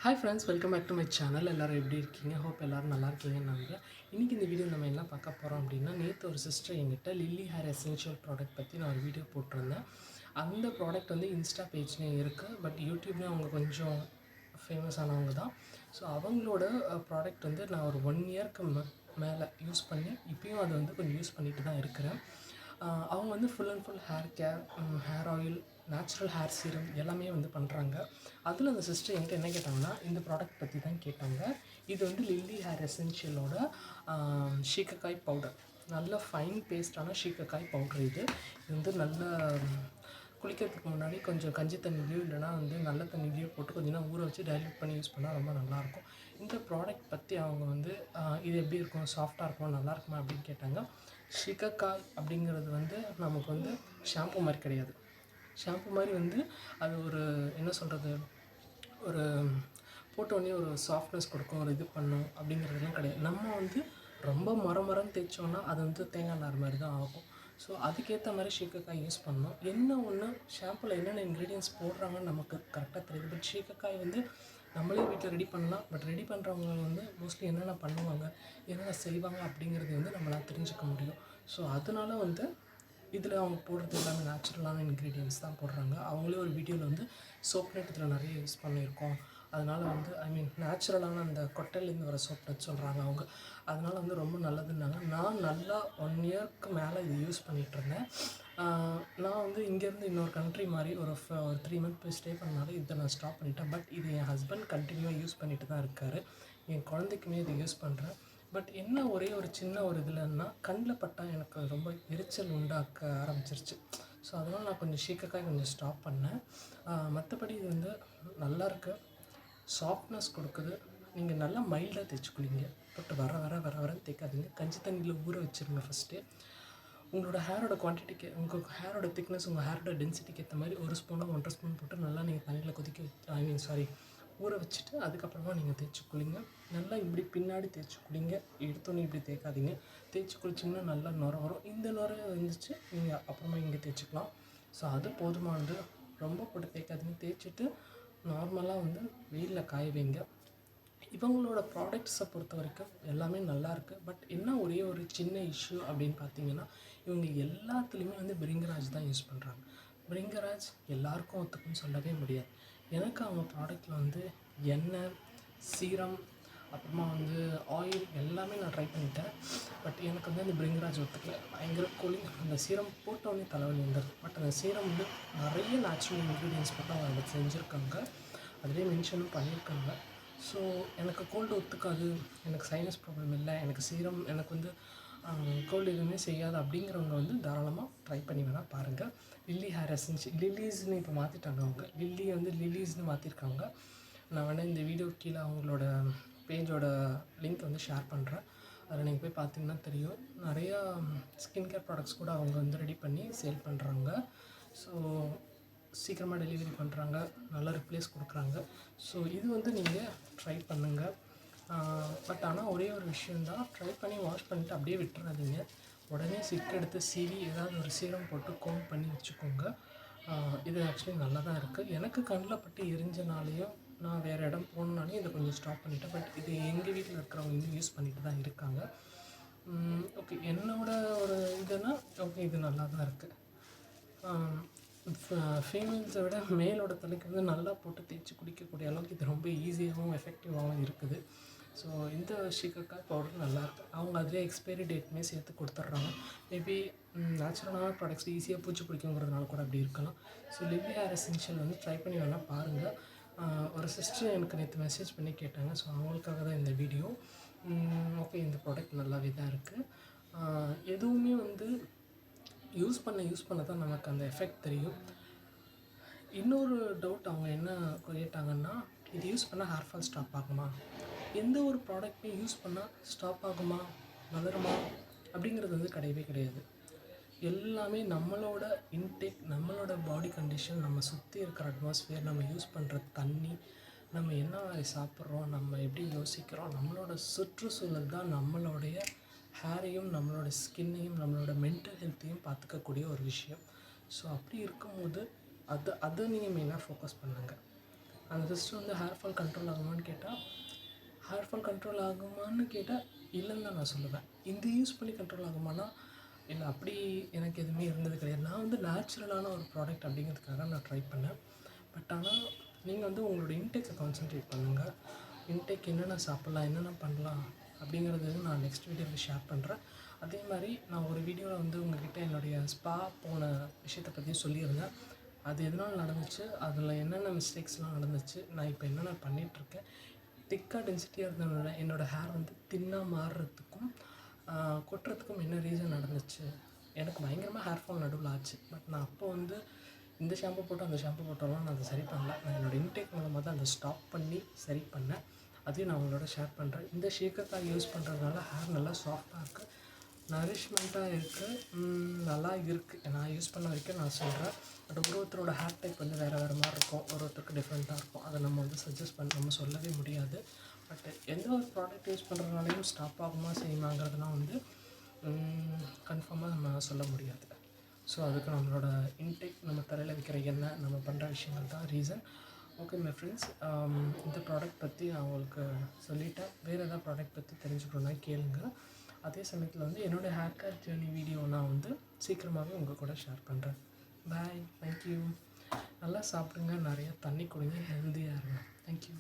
Hi friends, welcome back to my channel. எல்லோரும் எப்படி இருக்கீங்க? ஹோப் எல்லோரும் நல்லா இருக்கீங்கன்னு நம்புகிறேன். இன்றைக்கி இந்த வீடியோ நம்ம என்ன பார்க்க போகிறோம் அப்படின்னா, நேற்று ஒரு சிஸ்டர் என்கிட்ட லில்லி ஹேர் எசென்ஷியல் ப்ராடக்ட் பற்றி நான் ஒரு வீடியோ போட்டிருந்தேன். அந்த ப்ராடக்ட் வந்து இன்ஸ்டா பேஜ்லேயும் இருக்குது, பட் யூடியூப்லேயும் அவங்க கொஞ்சம் ஃபேமஸ் ஆனவங்க தான். ஸோ அவங்களோட ப்ராடக்ட் வந்து நான் ஒரு 1 இயர்க்கு மேலே யூஸ் பண்ணி இப்போயும் அதை வந்து கொஞ்சம் யூஸ் பண்ணிட்டு தான் இருக்கிறேன். அவங்க வந்து full and full hair care, hair oil, natural hair serum எல்லாமே வந்து பண்ணுறாங்க. அதில் அந்த சிஸ்டர் என்கிட்ட என்ன கேட்டாங்கன்னா, இந்த ப்ராடக்ட் பற்றி தான் கேட்டாங்க. இது வந்து லில்லி ஹேர் எசென்ஷியலோட ஷீகக்காய் பவுடர். நல்ல ஃபைன் பேஸ்டான ஷீகக்காய் பவுடர் இது. இது வந்து நல்ல குளிக்கிறதுக்கு முன்னாடி கொஞ்சம் கஞ்சி தண்ணிலையோ இல்லைனா வந்து நல்ல தண்ணிலையோ போட்டு கொஞ்ச நேரம் ஊற வச்சு டைல்யூட் பண்ணி யூஸ் பண்ணால் ரொம்ப நல்லாயிருக்கும். இந்த ப்ராடக்ட் பற்றி அவங்க வந்து இது எப்படி இருக்கும், சாஃப்டாக இருக்குமா, நல்லா இருக்குமா அப்படின்னு கேட்டாங்க. ஷீகக்காய் அப்படிங்கிறது வந்து நமக்கு வந்து ஷாம்பு மாதிரி கிடையாது. ஷாம்பு மாதிரி வந்து அது ஒரு என்ன சொல்கிறது, ஒரு போட்டோடனே ஒரு சாஃப்ட்னஸ் கொடுக்கும், ஒரு இது பண்ணும் அப்படிங்கிறதுலாம் கிடையாது. நம்ம வந்து ரொம்ப மரம்னு தேய்ச்சோன்னா அது வந்து தேங்காய் நார் மாதிரி தான் ஆகும். ஸோ அதுக்கேற்ற மாதிரி ஷீகக்காய் யூஸ் பண்ணணும். என்ன ஒன்று, ஷாம்பில் என்னென்ன இன்க்ரீடியன்ஸ் போடுறாங்கன்னு நமக்கு கரெக்டாக தெரியுது. பட் ஷீகக்காய் வந்து நம்மளே வீட்டில் ரெடி பண்ணலாம். பட் ரெடி பண்ணுறவங்க வந்து மோஸ்ட்லி என்னென்ன பண்ணுவாங்க, என்னென்ன செய்வாங்க அப்படிங்கிறது வந்து நம்மளால் தெரிஞ்சுக்க முடியும். ஸோ அதனால வந்து இதில் அவங்க போடுறது எல்லாமே நேச்சுரலான இன்க்ரீடியன்ஸ் தான் போடுறாங்க. அவங்களே ஒரு வீடியோவில் வந்து சோப் நட் இதில் நிறைய யூஸ் பண்ணியிருக்கோம், அதனால் வந்து நேச்சுரலான அந்த கொட்டையிலேருந்து வர சோப் நட் சொல்கிறாங்க அவங்க. அதனால் வந்து ரொம்ப நல்லதுன்னாங்க. நான் நல்லா 1 இயர்க்கு மேலே இது யூஸ் பண்ணிகிட்ருந்தேன். நான் வந்து இங்கேருந்து இன்னொரு கண்ட்ரி மாதிரி ஒரு 3 மந்த் போய் ஸ்டே பண்ணனால இதை நான் ஸ்டாப் பண்ணிட்டேன். பட் இது என் ஹஸ்பண்ட் கண்டினியூவாக யூஸ் பண்ணிட்டு தான் இருக்கார். என் குழந்தைக்குமே இதை யூஸ் பண்ணுறேன். பட் என்ன ஒரே ஒரு சின்ன ஒரு இதில்னா, கண்ணில் பட்டால் எனக்கு ரொம்ப எரிச்சல் உண்டாக்க ஆரம்பிச்சிருச்சு. ஸோ அதனால் நான் கொஞ்சம் ஷீகக்காய் கொஞ்சம் ஸ்டாப் பண்ணேன். மற்றபடி இது வந்து நல்லாயிருக்கு, சாஃப்ட்னஸ் கொடுக்குது. நீங்கள் நல்லா மைல்டாக தேய்ச்சி குளிங்க. பட் வர வர வர வரன்னு தேய்க்காதீங்க. கஞ்சி தண்ணியில் ஊற வச்சுருங்க ஃபஸ்ட்டு. உங்களோட ஹேரோட குவான்டிட்டிக்கு, உங்கள் ஹேரோட திக்னஸ், உங்கள் ஹேரோட டென்சிட்டிக்கு ஏற்ற மாதிரி 1 ஸ்பூனோ 1.5 ஸ்பூன் போட்டு நல்லா நீங்கள் தண்ணியில் கொதிக்க ஊற வச்சுட்டு அதுக்கப்புறமா நீங்கள் தேய்ச்சி குளிங்க. நல்லா இப்படி பின்னாடி தேய்ச்சி குளிங்க. எடுத்தோன்னே இப்படி தேய்க்காதீங்க. தேய்ச்சி குளிச்சிங்கன்னா நல்லா நுர வரும். இந்த நுர இருந்துச்சு நீங்கள் அப்புறமா இங்கே தேய்ச்சிக்கலாம். ஸோ அது போதுமானது. ரொம்ப போட்டு தேய்க்காதீங்க. தேய்ச்சிட்டு நார்மலாக வந்து வெயிலில் காய வைங்க. இவங்களோட ப்ராடக்ட்ஸை பொறுத்த வரைக்கும் எல்லாமே நல்லாயிருக்கு. பட் என்ன ஒரே ஒரு சின்ன இஷ்யூ அப்படின்னு பார்த்தீங்கன்னா, இவங்க எல்லாத்துலேயுமே வந்து பிரிங்கராஜ் தான் யூஸ் பண்ணுறாங்க. பிரிங்கராஜ் எல்லாருக்கும் ஒத்துக்குன்னு சொல்லவே முடியாது. எனக்கு அவங்க ப்ராடக்ட்டில் வந்து எண்ணெய், சீரம், அப்புறமா வந்து ஆயில் எல்லாமே நான் ட்ரை பண்ணிட்டேன். பட் எனக்கு வந்து அந்த பிரிங்கராஜ் ஒத்துக்கல. பயங்கர கூலிங். அந்த சீரம் போட்டோடனே தலைவலி வந்துடுது. பட் அந்த சீரம் வந்து நிறைய நேச்சுரல் இன்க்ரீடியன்ஸ் போட்டு அவங்க அதை செஞ்சுருக்காங்க, அதிலே மென்ஷனும் பண்ணியிருக்காங்க. ஸோ எனக்கு கோல்டு ஒத்துக்காது, எனக்கு சைனஸ் ப்ராப்ளம் இல்லை, எனக்கு சீரம் எனக்கு வந்து கோல்டு எதுவுமே செய்யாது அப்படிங்கிறவங்க வந்து தாராளமாக ட்ரை பண்ணி வேணால் பாருங்கள். லில்லி ஹேர் எசென்ஷியல், லில்லிஸ்ன்னு இப்போ மாற்றிட்டாங்க அவங்க. லில்லி வந்து லில்லிஸ்ன்னு மாற்றிருக்காங்க. நான் வேணால் இந்த வீடியோ கீழே அவங்களோட பேஜோட லிங்க் வந்து ஷேர் பண்ணுறேன். அதில் நீங்கள் போய் பார்த்தீங்கன்னா தெரியும். நிறையா ஸ்கின் கேர் ப்ராடக்ட்ஸ் கூட அவங்க வந்து ரெடி பண்ணி சேல் பண்ணுறாங்க. ஸோ சீக்கிரமாக டெலிவரி பண்ணுறாங்க, நல்ல ரிப்ளேஸ் கொடுக்குறாங்க. ஸோ இது வந்து நீங்கள் ட்ரை பண்ணுங்கள். பட் ஆனால் ஒரே ஒரு விஷயந்தான், ட்ரை பண்ணி வாஷ் பண்ணிவிட்டு அப்படியே விட்டுறாதீங்க. உடனே சிக் எடுத்து சீவி ஏதாவது ஒரு சீரம் போட்டு கோம் பண்ணி வச்சுக்கோங்க. இது ஆக்சுவலி நல்லா தான் இருக்குது. எனக்கு கண்ணில் பட்டு எரிஞ்சனாலேயும் நான் வேறு இடம் போகணுன்னாலையும் இதை கொஞ்சம் ஸ்டாப் பண்ணிட்டேன். பட் இது எங்கள் வீட்டில் இருக்கிறவங்க இன்னும் யூஸ் பண்ணிட்டு தான் இருக்காங்க. ஓகே, என்னோட ஒரு இதுனா ஓகே, இது நல்லா தான் இருக்குது. ஃபீமேல்ஸை விட மேலோட தலைக்கு வந்து நல்லா போட்டு தேய்ச்சி குடிக்கக்கூடிய அளவுக்கு இது ரொம்ப ஈஸியாகவும் எஃபெக்டிவாகவும் இருக்குது. ஸோ இந்த ஷீகக்காய் பவுடர் நல்லாயிருக்கு. அவங்க அதிலே எக்ஸ்பைரி டேட்டுமே சேர்த்து கொடுத்துட்றாங்க. மேபி நேச்சுரலான ப்ராடக்ட்ஸ் ஈஸியாக பூச்சி பிடிக்குங்கிறதுனால கூட அப்படி இருக்கலாம். ஸோ லில்லி ஹேர் எசென்ஷியல் வந்து ட்ரை பண்ணி வேணால் பாருங்கள். ஒரு சிஸ்டர் எனக்கு நேற்று மெசேஜ் பண்ணி கேட்டாங்க. ஸோ அவங்களுக்காக தான் இந்த வீடியோ. ஓகே, இந்த ப்ராடக்ட் நல்லாவே தான் இருக்குது. எதுவுமே வந்து யூஸ் பண்ண தான் நமக்கு அந்த எஃபெக்ட் தெரியும். இன்னொரு டவுட் அவங்க என்ன கேட்டாங்கன்னா, இது யூஸ் பண்ணால் ஹேர் ஃபால் ஸ்டாப் ஆகுமா? எந்த ஒரு ப்ராடக்ட்டையும் யூஸ் பண்ணால் ஸ்டாப் ஆகுமா, வளருமா அப்படிங்கிறது வந்து கிடையவே கிடையாது. எல்லாமே நம்மளோட இன்டேக், நம்மளோட பாடி கண்டிஷன், நம்ம சுற்றி இருக்கிற அட்மாஸ்ஃபியர், நம்ம யூஸ் பண்ணுற தண்ணி, நம்ம என்ன மாதிரி சாப்பிட்றோம், நம்ம எப்படி யோசிக்கிறோம், நம்மளோட சுற்றுச்சூழல் தான் நம்மளுடைய ஹேரையும், நம்மளோட ஸ்கின்னையும், நம்மளோட மென்டல் ஹெல்த்தையும் பார்த்துக்கக்கூடிய ஒரு விஷயம். ஸோ அப்படி இருக்கும்போது அதை நீங்கள் மெயினாக ஃபோக்கஸ் பண்ணுங்கள். அந்த சிஸ்டர் வந்து ஹேர் ஃபால் கண்ட்ரோல் ஆகுமான்னு கேட்டால், ஹேர் ஃபால் கண்ட்ரோல் ஆகுமான்னு கேட்டால் இல்லைன்னு தான் நான் சொல்லுவேன். இது யூஸ் பண்ணி கண்ட்ரோல் ஆகுமானா இல்லை, அப்படி எனக்கு எதுவுமே இருந்தது கிடையாது. நான் வந்து நேச்சுரலான ஒரு ப்ராடக்ட் அப்படிங்கிறதுக்காக நான் ட்ரை பண்ணேன். பட் ஆனால் நீங்கள் வந்து உங்களோட இன்டேக்கை கான்சன்ட்ரேட் பண்ணுங்கள். இன்டேக் என்னென்ன சாப்பிட்லாம், என்னென்ன பண்ணலாம் அப்படிங்கிறது நான் நெக்ஸ்ட் வீடியோவில் ஷேர் பண்ணுறேன். அதே மாதிரி நான் ஒரு வீடியோவில் வந்து உங்கள்கிட்ட என்னுடைய ஸ்பா போன விஷயத்தை பற்றி சொல்லியிருந்தேன். அது எதனால் நடந்துச்சு, அதில் என்னென்ன மிஸ்டேக்ஸ்லாம் நடந்துச்சு, நான் இப்போ என்னென்ன பண்ணிகிட்ருக்கேன், திக்காக டென்சிட்டியாக இருந்ததுனால என்னோடய ஹேர் வந்து தின்னாக மாறுறதுக்கும் கொட்டுறதுக்கும் என்ன ரீசன் நடந்துச்சு. எனக்கு பயங்கரமாக ஹேர் ஃபால் நடுவில் ஆச்சு. பட் நான் அப்போ வந்து இந்த ஷாம்பு போட்டு அந்த ஷாம்பு போட்டாலும் நான் அதை சரி பண்ணல. நான் என்னோடய இன்டேக் மூலமாக தான் அதை ஸ்டாப் பண்ணி சரி பண்ணேன். அதையும் நான் உங்களோட ஷேர் பண்ணுறேன். இந்த ஷேக்கர்காய் யூஸ் பண்ணுறதுனால ஹேர் நல்லா சாஃப்டாக இருக்குது, நரிஷ்மெண்ட்டாக இருக்குது, நல்லா இருக்குது. நான் யூஸ் பண்ண வரைக்கும் நான் சொல்கிறேன். பட் ஒருத்தரோட ஹேர் டைப் வந்து வேறு வேறு மாதிரி இருக்கும், ஒருத்தருக்கு டிஃப்ரெண்ட்டாக இருக்கும். அதை நம்ம வந்து சஜஸ்ட் பண்ண நம்ம சொல்லவே முடியாது. பட் எந்த ஒரு ப்ராடக்ட் யூஸ் பண்ணுறதுனாலையும் ஸ்டாப் ஆகுமா செய்யுமாங்கிறதுலாம் வந்து கன்ஃபார்மாக நம்ம சொல்ல முடியாது. ஸோ அதுக்கு நம்மளோட இன்டேக், நம்ம தலையில் வைக்கிற எண்ணெய், நம்ம பண்ணுற விஷயங்கள் தான் ரீசன். ஓகே மை ஃப்ரெண்ட்ஸ், இந்த ப்ராடக்ட் பற்றி நான் உங்களுக்கு சொல்லிட்டேன். வேறு எதாவது ப்ராடக்ட் பற்றி தெரிஞ்சுக்கணுன்னா கேளுங்க. அதே சமயத்தில் வந்து என்னோடய ஹேர் கேர் ஜேர்னி வீடியோ நான் வந்து சீக்கிரமாகவே உங்கள் கூட ஷேர் பண்ணுறேன். பாய், தேங்க்யூ. நல்லா சாப்பிடுங்க, நிறையா தண்ணி குடிங்க, ஹெல்த்தியாக இருங்க. தேங்க்யூ.